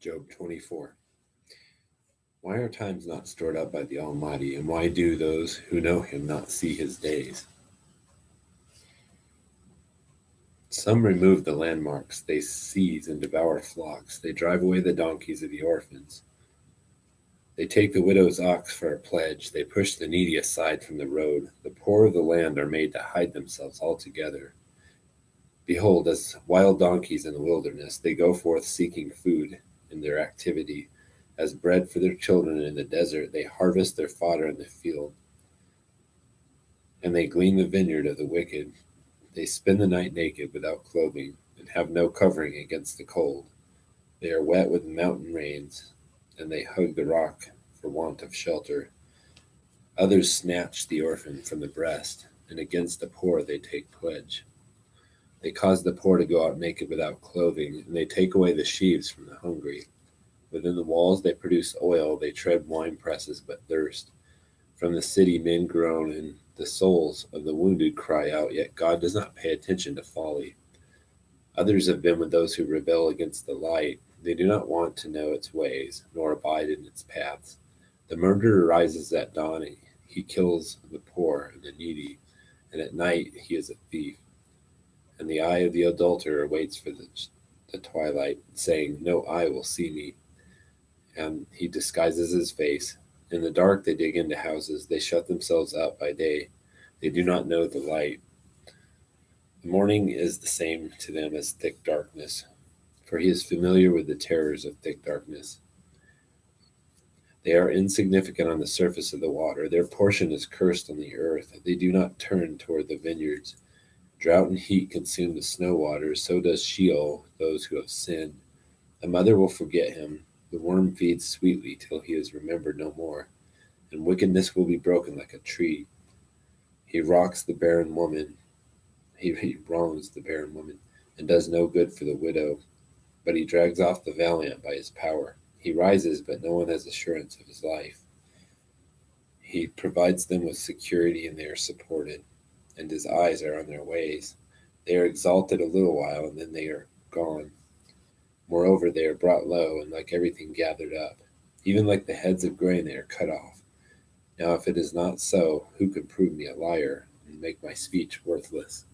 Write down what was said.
Job 24. Why are times not stored up by the Almighty, and why do those who know him not see his days? Some remove the landmarks, they seize and devour flocks, they drive away the donkeys of the orphans. They take the widow's ox for a pledge, they push the needy aside from the road. The poor of the land are made to hide themselves altogether. Behold, as wild donkeys in the wilderness, they go forth seeking food in their activity. As bread for their children in the desert, they harvest their fodder in the field, and they glean the vineyard of the wicked. They spend the night naked without clothing, and have no covering against the cold. They are wet with mountain rains, and they hug the rock for want of shelter. Others snatch the orphan from the breast, and against the poor they take pledge. They cause the poor to go out naked without clothing, and they take away the sheaves from the hungry. Within the walls they produce oil, they tread wine presses but thirst. From the city men groan, and the souls of the wounded cry out, yet God does not pay attention to folly. Others have been with those who rebel against the light. They do not want to know its ways, nor abide in its paths. The murderer rises at dawning. He kills the poor and the needy, and at night he is a thief. And the eye of the adulterer waits for the twilight, saying, no eye will see me. And he disguises his face. In the dark they dig into houses. They shut themselves up by day. They do not know the light. The morning is the same to them as thick darkness, for he is familiar with the terrors of thick darkness. They are insignificant on the surface of the water. Their portion is cursed on the earth. They do not turn toward the vineyards. Drought and heat consume the snow waters. So does Sheol those who have sinned. A mother will forget him. The worm feeds sweetly till he is remembered no more, and wickedness will be broken like a tree. He wrongs the barren woman, and does no good for the widow, but he drags off the valiant by his power. He rises, but no one has assurance of his life. He provides them with security, and they are supported, and his eyes are on their ways. They are exalted a little while, and then they are gone. Moreover, they are brought low, and like everything gathered up. Even like the heads of grain, they are cut off. Now, if it is not so, who can prove me a liar and make my speech worthless?